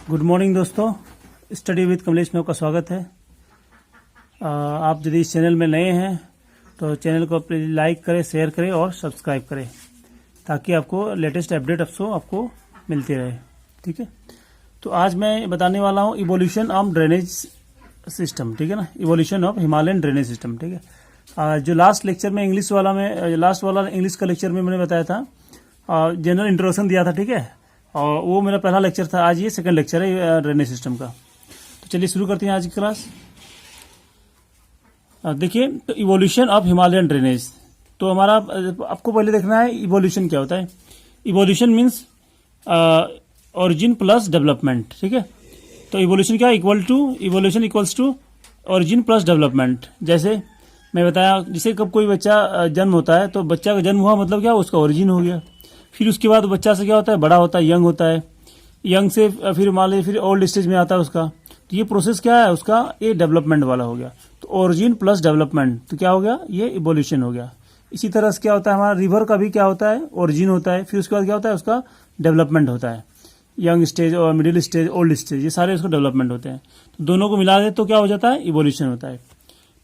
Good morning दोस्तों, study with Kamlesh में आपका स्वागत है। आप यदि इस चैनल में नए हैं तो चैनल को प्लीज लाइक करें, शेयर करें और सब्सक्राइब करें ताकि आपको लेटेस्ट अपडेट आपको मिलती रहे। ठीक है, तो आज मैं बताने वाला हूँ इवोल्यूशन ऑफ ड्रेनेज सिस्टम। ठीक है ना, evolution of Himalayan drainage system. ठीक है, जो लास्ट लेक्चर में इंग्लिश वाला इंग्लिश का लेक्चर में मैंने बताया था, जनरल इंट्रोडक्शन दिया था। ठीक है, और वो मेरा पहला लेक्चर था। आज ये सेकंड लेक्चर है ड्रेनेज सिस्टम का। तो चलिए शुरू करते हैं आज की क्लास। देखिए, तो इवोल्यूशन ऑफ हिमालयन ड्रेनेज, तो हमारा आपको पहले देखना है इवोल्यूशन क्या होता है। Evolution means origin plus development. ठीक है, तो इवोल्यूशन क्या evolution equals to origin plus development. जैसे मैं बताया, जैसे कब कोई बच्चा जन्म होता है तो बच्चा का जन्म हुआ मतलब क्या, उसका ओरिजिन हो गया। फिर उसके बाद बच्चा से क्या होता है, बड़ा होता है, यंग होता है। यंग से फिर मान लीजिए फिर ओल्ड स्टेज में आता है उसका। तो ये प्रोसेस क्या है उसका, ये डेवलपमेंट वाला हो गया। तो ओरिजिन प्लस डेवलपमेंट तो क्या हो गया, ये इवोल्यूशन हो गया। इसी तरह से क्या होता है, हमारा रिवर का भी क्या होता है, ओरिजिन होता है, फिर उसके बाद क्या होता है, उसका डेवलपमेंट होता है। यंग स्टेज और मिडिल स्टेज, ओल्ड स्टेज, ये सारे उसको डेवलपमेंट होते हैं। तो दोनों को मिला दे तो क्या हो जाता है, इवोल्यूशन होता है।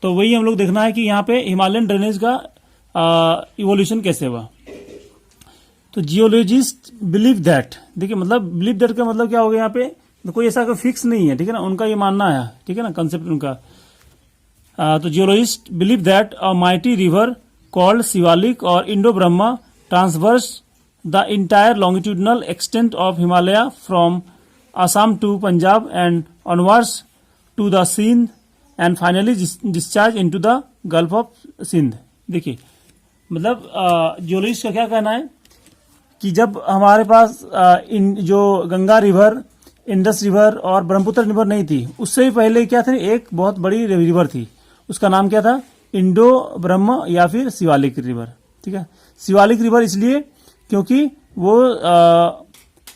तो वही हम लोग देखना है कि यहाँ पे हिमालयन ड्रेनेज का इवोल्यूशन कैसे हुआ। तो जियोलॉजिस्ट बिलीव दैट, देखिए मतलब बिलीव दैट का मतलब क्या हो गया, यहाँ पे तो कोई ऐसा कोई फिक्स नहीं है। ठीक है ना, उनका ये मानना है। ठीक है ना, कंसेप्ट उनका। तो geologist believe that a mighty river called Shivalik or Indo Brahma transverse the entire longitudinal extent of Himalaya from Assam to Punjab and onwards to the Sindh and finally discharge into the gulf of Sindh. देखिए मतलब जियोलॉजिस्ट का क्या कहना है कि जब हमारे पास जो गंगा रिवर, इंडस रिवर और ब्रह्मपुत्र रिवर नहीं थी, उससे भी पहले क्या थी, एक बहुत बड़ी रिवर थी। उसका नाम क्या था, इंडो ब्रह्म या फिर शिवालिक रिवर। ठीक है, शिवालिक रिवर इसलिए क्योंकि वो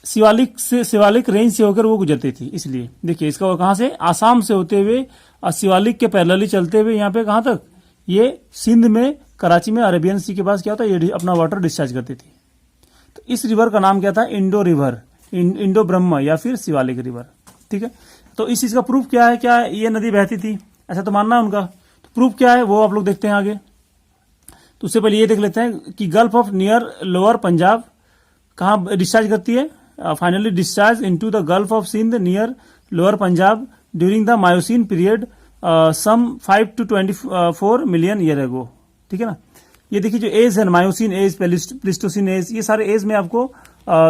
शिवालिक रेंज से होकर वो गुजरती थी, इसलिए। देखिए इसका कहाँ से, आसाम से होते हुए और शिवालिक के पैरेलली चलते हुए यहाँ पे कहाँ तक, ये सिंध में, कराची में, अरेबियन सी के पास क्या होता है, ये अपना वाटर डिस्चार्ज करती थी। तो इस रिवर का नाम क्या था, इंडो रिवर, इंडो ब्रह्म या फिर शिवालिक रिवर। ठीक है, तो इस चीज का प्रूफ क्या है, क्या ये नदी बहती थी, ऐसा तो मानना है उनका। तो प्रूफ क्या है वो आप लोग देखते हैं आगे। तो उससे पहले ये देख लेते हैं कि gulf of near lower Punjab कहाँ डिस्चार्ज करती है, finally discharge into the gulf of Sindh near lower Punjab during the Miocene period some 5 to 24 million year ago. ठीक है ना, ये देखिए जो एज है, मायोसीन एज, प्लिस्टोसिन एज, ये सारे एज में आपको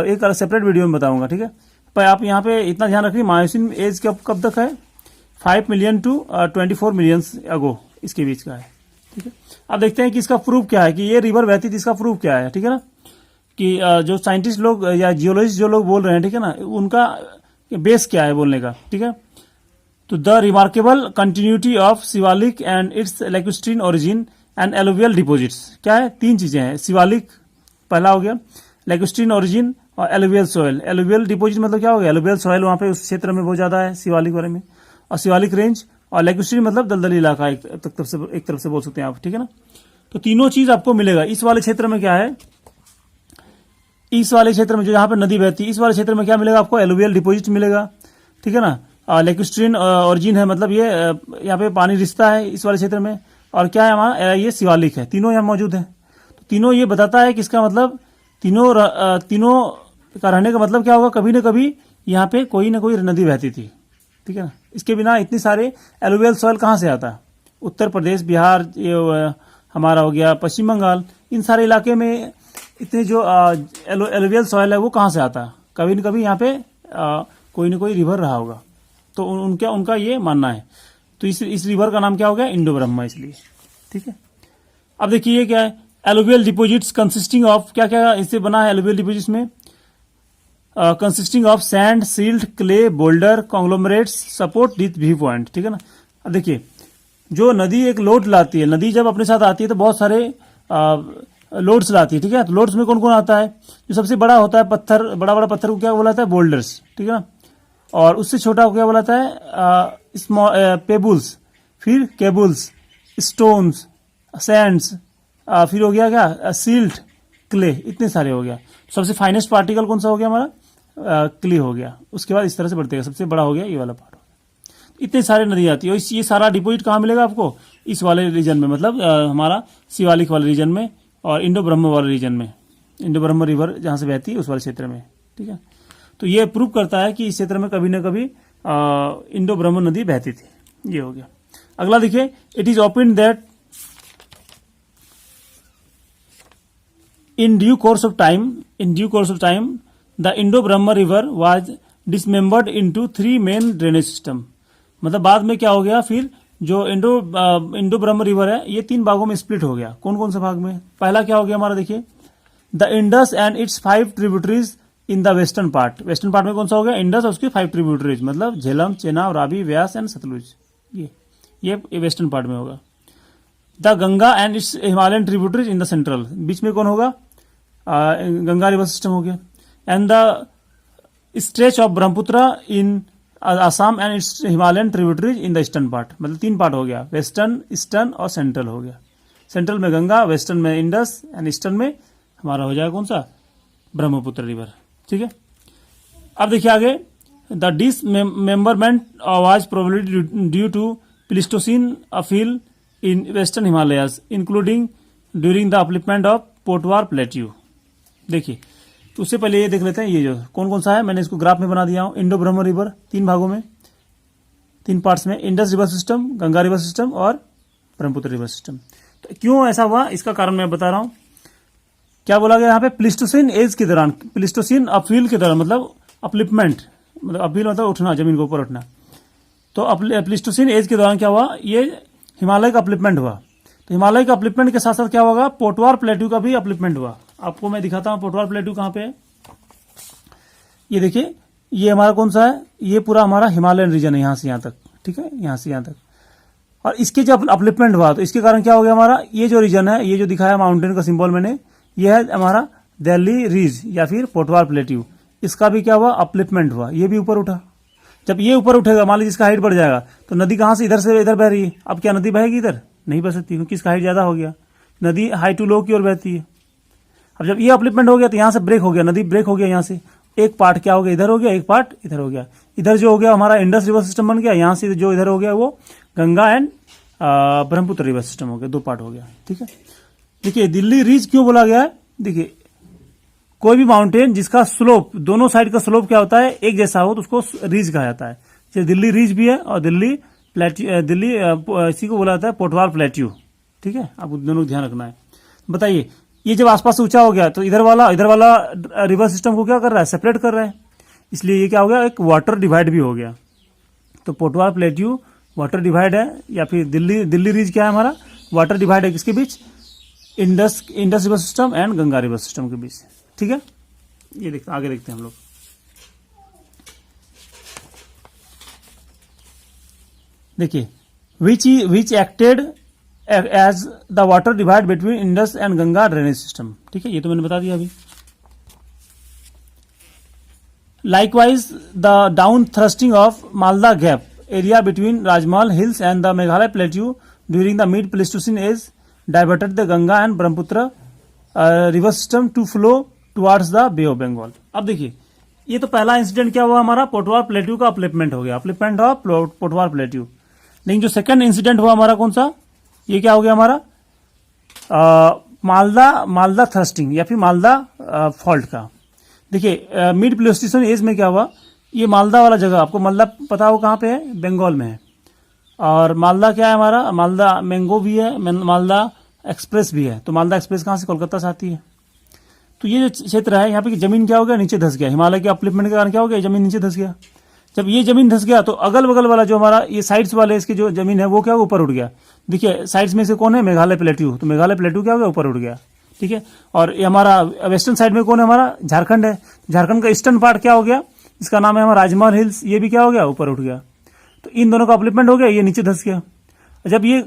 एक सेपरेट वीडियो में बताऊंगा। ठीक है, पर आप यहाँ पे इतना ध्यान रखिए, मायोसीन एज कब तक है, 5 मिलियन to 24 मिलियन अगो, इसके बीच का है। ठीक है, अब देखते हैं कि इसका प्रूफ क्या है कि ये रिवर बहती थी, इसका प्रूफ क्या है। ठीक है ना, कि जो साइंटिस्ट लोग या जियोलॉजिस्ट जो लोग बोल रहे हैं, ठीक है ना, उनका बेस क्या है बोलने का। ठीक है, तो the remarkable continuity of Shivalik and its lacustrine origin and alluvial deposits. क्या है, तीन चीजें हैं, शिवालिक पहला हो गया, लैक्यूस्ट्रीन ओरिजिन और एलुवियल सॉइल। एलुवियल डिपोजिट मतलब क्या हो गया, एलुवियल सॉइल वहां पे उस क्षेत्र में बहुत ज्यादा है शिवालिक वाले में, और शिवालिक रेंज, और लैक्यूस्ट्रीन मतलब दलदली इलाका, एक तरफ से बोल सकते हैं आप। ठीक है ना, तो तीनों चीज आपको मिलेगा। इस वाले क्षेत्र में क्या है, इस वाले क्षेत्र में जो यहाँ पे नदी बहती है, इस वाले क्षेत्र में क्या मिलेगा आपको, एलुवियल डिपोजिट मिलेगा। ठीक है ना, लैक्यूस्ट्रीन ओरिजिन है, मतलब ये यहाँ पे पानी रिश्ता है इस वाले क्षेत्र में, और क्या है हमारा, ये शिवालिक है, तीनों यहाँ मौजूद है। तो तीनों ये बताता है कि इसका मतलब तीनों का रहने का मतलब क्या होगा, कभी न कभी यहाँ पे कोई ना कोई नदी बहती थी। ठीक है ना, इसके बिना इतने सारे एलुवियल सॉइल कहाँ से आता है, उत्तर प्रदेश, बिहार, ये हमारा हो गया पश्चिम बंगाल, इन सारे इलाके में इतने जो एलुवियल सॉइल है वो कहाँ से आता है, कभी न कभी यहाँ पे कोई न कोई रिवर रहा होगा। तो उनका ये मानना है। तो इस रिवर का नाम क्या हो गया, इंडो ब्रह्मा, इसलिए। ठीक है, अब देखिए ये क्या है, एलुवियल डिपोजिट्स कंसिस्टिंग ऑफ, क्या क्या इससे बना है एलुवियल डिपोजिट्स में, consisting of sand, silt, clay, boulder, conglomerates, support with Vue point. ठीक है ना, अब देखिए जो नदी एक लोड लाती है, नदी जब अपने साथ आती है तो बहुत सारे लोड्स लाती है। ठीक है, तो लोड्स में कौन कौन आता है, जो सबसे बड़ा होता है पत्थर, बड़ा बड़ा पत्थर को क्या बोलाता है, बोल्डर्स। ठीक है ना, और उससे छोटा को क्या बोलाता है, पेबुल्स, फिर केबुल्स, स्टोन्स, सैंड्स, फिर हो गया क्या, सिल्ट, क्ले, इतने सारे हो गया। सबसे फाइनेस्ट पार्टिकल कौन सा हो गया हमारा, क्लियर हो गया, उसके बाद इस तरह से बढ़ते गया, सबसे बड़ा हो गया ये वाला पार्ट। इतने सारे नदी आती है और ये सारा डिपोजिट कहाँ मिलेगा आपको, इस वाले रीजन में, मतलब हमारा शिवालिक वाले रीजन में और इंडो ब्रह्म वाले रीजन में, इंडो ब्रह्म रिवर जहाँ से बहती है उस वाले क्षेत्र में। ठीक है, तो ये प्रूव करता है कि इस क्षेत्र में कभी न कभी इंडो ब्रह्म नदी बहती थी। ये हो गया। अगला देखिए, it is open that in due course of time the Indo Brahma river was dismembered into 3 main drainage system। मतलब बाद में क्या हो गया, फिर जो इंडो ब्रह्म रिवर है ये 3 भागों में स्प्लिट हो गया। कौन कौन से भाग में? पहला क्या हो गया हमारा, देखिए the Indus and it's 5 tributaries in the western part. Western part में कौन सा हो गया, इंडस और उसके 5 ट्रिब्यूटरीज, मतलब झेलम, चेनाब, रावी, व्यास एंड सतलुज। ये वेस्टर्न पार्ट में होगा। The Ganga and its Himalayan tributaries in the central, बीच में कौन होगा, गंगा रिवर सिस्टम हो गया। And the stretch of Brahmaputra in Assam and its Himalayan tributaries in the eastern part, मतलब 3 पार्ट हो गया, वेस्टर्न, ईस्टर्न और सेंट्रल हो गया। सेंट्रल में गंगा, वेस्टर्न में इंडस एंड ईस्टर्न में हमारा हो जाएगा कौन सा, ब्रह्मपुत्र रिवर। ठीक है, अब देखिए आगे, the dismemberment was probably due to Pleistocene upheaval in western Himalayas including during the upliftment of Potwar plateau. देखिए, तो उससे पहले ये देख लेते हैं, ये जो कौन कौन सा है, मैंने इसको ग्राफ में बना दिया हूं। इंडो ब्रह्म रिवर 3 भागों में, 3 पार्ट्स में, Indus river system, Ganga river system और ब्रह्मपुत्र रिवर सिस्टम। तो क्यों ऐसा हुआ, इसका कारण मैं बता रहा हूं। क्या बोला गया यहाँ पे, प्लिस्टोसिन एज के दौरान, प्लिस्टोसिन अपील के दौरान, मतलब अपलिपमेंट, मतलब अपील मतलब उठना, जमीन को ऊपर उठना। तो प्लिस्टोसिन एज के दौरान क्या हुआ, ये हिमालय का अपलिपमेंट हुआ। तो हिमालय का अपलिपमेंट के साथ साथ क्या होगा, पोटवार प्लेट्यू का भी अपलिपमेंट हुआ। आपको मैं दिखाता हूं पोटवार प्लेट्यू कहां पे है। ये देखिए, ये हमारा कौन सा है, ये पूरा हमारा हिमालयन रीजन है, यहां से यहां तक। ठीक है, यहां से यहां तक। और इसके जब अपलिपमेंट हुआ तो इसके कारण क्या हो गया, हमारा ये जो रीजन है, ये जो दिखाया माउंटेन का सिंबल मैंने, ये है हमारा दिल्ली रीज या फिर पोटवार प्लेट्यू। इसका भी क्या हुआ, अपलिपमेंट हुआ, ये भी ऊपर उठा। जब ये ऊपर उठेगा, मान लीजिए इसका हाइट बढ़ जाएगा, तो नदी कहां से इधर से इधर बह रही है। अब क्या नदी बहेगी इधर, नहीं बह सकती, क्योंकि इसका हाइट ज्यादा हो गया। नदी हाई टू लो की ओर बहती है। अब जब ये अपलिपमेंट हो गया तो यहां से ब्रेक हो गया, नदी ब्रेक हो गया यहां से। एक पार्ट क्या हो गया, इधर हो गया, एक पार्ट इधर हो गया। इधर जो हो गया हमारा इंडस रिवर सिस्टम बन गया, यहां से जो इधर हो गया वो Ganga and Brahmaputra river system हो गया, 2 पार्ट हो गया। ठीक है, देखिए दिल्ली रीज क्यों बोला गया है, देखिए कोई भी माउंटेन जिसका स्लोप, दोनों साइड का स्लोप क्या होता है, एक जैसा हो तो उसको रीज कहा जाता है। जैसे दिल्ली रीज भी है और दिल्ली इसी को बोला जाता है पोटवार प्लेट्यू। ठीक है, आप दोनों ध्यान रखना है। बताइए, ये जब आसपास ऊंचा हो गया तो इधर वाला रिवर सिस्टम को क्या कर रहा है, सेपरेट कर रहा है। इसलिए ये क्या हो गया, एक वाटर डिवाइड भी हो गया। तो पोटवार प्लेट्यू वाटर डिवाइड है, या फिर दिल्ली रीज क्या है हमारा, वाटर डिवाइड है। किसके बीच, Indus river system and Ganga river system के बीच। ठीक है, ये आगे देखते हैं हम लोग। देखिए, which acted as the water divide between Indus and Ganga drainage system. ठीक है, ये तो मैंने बता दिया अभी। Likewise the down thrusting of Malda gap area between Rajmahal hills and the Meghalaya plateau during the mid Pleistocene age diverted the Ganga and Brahmaputra river system to flow towards the bay of Bengal. अब देखिए, ये तो पहला इंसिडेंट क्या हुआ हमारा, पोटवार प्लेट्यू का अपलिपमेंट हो गया, अपलिपमेंट ऑफ पोटवार प्लेट्यू। लेकिन जो सेकंड इंसिडेंट हुआ हमारा कौन सा, ये क्या हो गया हमारा, मालदा थ्रस्टिंग या फिर मालदा फॉल्ट का। देखिए, मिड प्लेस्टोसिन एज में क्या हुआ, ये मालदा वाला जगह, आपको मालदा पता हो कहाँ पे है, बंगाल में है। और मालदा क्या है हमारा, मालदा मैंगो भी है, मालदा एक्सप्रेस भी है। तो मालदा एक्सप्रेस कहाँ से, कोलकाता से आती है। तो ये जो क्षेत्र है यहाँ पे जमीन क्या हो गया, नीचे धस गया। हिमालय के अपलिपमेंट के कारण क्या हो गया, जमीन नीचे धस गया। जब ये जमीन धस गया तो अगल बगल वाला जो हमारा ये साइड्स वाले इसकी जो जमीन है वो क्या ऊपर उठ गया। देखिए, साइड्स में से कौन है, मेघालय प्लेट्यू। तो मेघालय प्लेट्यू क्या हो गया, ऊपर उठ गया। ठीक है, और ये हमारा वेस्टर्न साइड में कौन है, हमारा झारखंड है। झारखंड का ईस्टर्न पार्ट क्या हो गया, इसका नाम है हमारा राजमहल हिल्स, ये भी क्या हो गया, ऊपर उठ गया। तो इन दोनों का अपलिपमेंट हो गया, ये नीचे धस गया। जब ये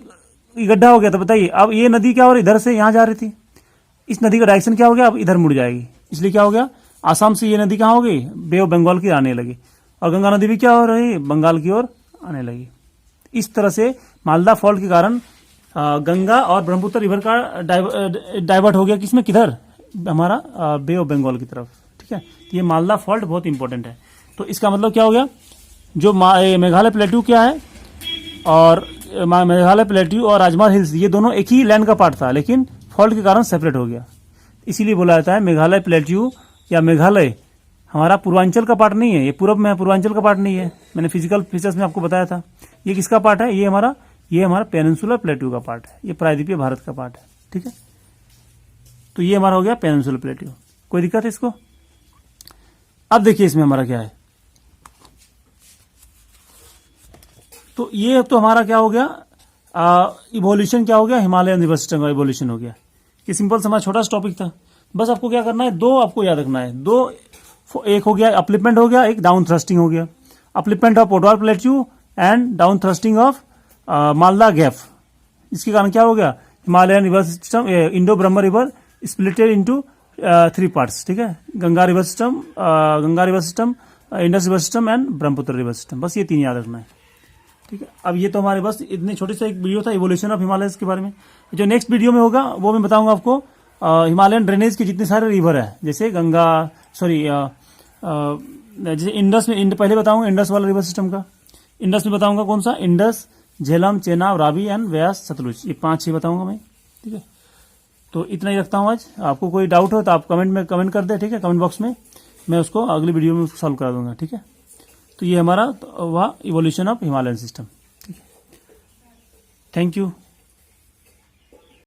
गड्ढा हो गया तो बताइए, अब ये नदी क्या हो रही, इधर से यहां जा रही थी, इस नदी का डायरेक्शन क्या हो गया, अब इधर मुड़ जाएगी। इसलिए क्या हो गया, आसाम से ये नदी कहां हो गई, बे ऑफ बंगाल की आने लगी। और गंगा नदी भी क्या हो रही, बंगाल की ओर आने लगी। इस तरह से मालदा फॉल्ट के कारण गंगा और ब्रह्मपुत्र रिवर का डाइवर्ट हो गया, किसमें, किधर, हमारा बे ऑफ बंगाल की तरफ। ठीक है। ठीक है। तो ये मालदा फॉल्ट बहुत इंपॉर्टेंट है। तो इसका मतलब क्या हो गया, जो मेघालय प्लेट्यू क्या है, और मेघालय प्लेट्यू और राजमार हिल्स ये दोनों एक ही लैंड का पार्ट था, लेकिन फॉल्ट के कारण सेपरेट हो गया। इसीलिए बोला जाता है मेघालय प्लेट्यू या मेघालय हमारा पूर्वांचल का पार्ट नहीं है, ये पूर्व में पूर्वांचल का पार्ट नहीं है। मैंने फिजिकल फीचर्स में आपको बताया था। ये किसका पार्ट है, ये हमारा पेनिनसुलर प्लेट्यू का पार्ट है, ये प्रायद्वीपीय भारत का पार्ट है, ठीक है। तो ये हमारा हो गया पेनिनसुलर प्लेट्यू। कोई दिक्कत है इसको? अब देखिए इसमें हमारा क्या है, तो ये तो हमारा क्या हो गया, इवोल्यूशन क्या हो गया, हिमालयन रिवर सिस्टम का इवोल्यूशन हो गया। ये सिंपल सा हमारा छोटा सा टॉपिक था। बस आपको क्या करना है, दो आपको याद रखना है, दो, एक हो गया अपलिपमेंट हो गया, एक डाउन थ्रस्टिंग हो गया। Upliftment of Potwar plateau and down thrusting of Malda gap. इसके कारण क्या हो गया, Himalayan river system, Indo Brahm river splitted into 3 parts, ठीक है। Ganga river system, Indus river system and Brahmaputra river system. बस ये 3 याद रखना है, ठीक है। अब ये तो हमारे बस इतने छोटे से एक वीडियो था इवोल्यूशन ऑफ हिमालयस के बारे में। जो नेक्स्ट वीडियो में होगा वो मैं बताऊंगा आपको हिमालयन ड्रेनेज के जितने सारे रिवर है, जैसे गंगा, सॉरी जैसे इंडस में, पहले बताऊंगा इंडस वाला रिवर सिस्टम का। इंडस में बताऊंगा कौन सा, इंडस, झेलम, चेनाब, रावी एंड व्यास, सतलुज, ये 5-6 बताऊंगा मैं, ठीक है। तो इतना ही रखता हूँ आज। आपको कोई डाउट हो तो आप कमेंट कर दे, ठीक है, कमेंट बॉक्स में। मैं उसको अगली वीडियो में सॉल्व करा दूंगा, ठीक है। तो ये हमारा वह इवोल्यूशन ऑफ हिमालयन सिस्टम, ठीक है। Thank you.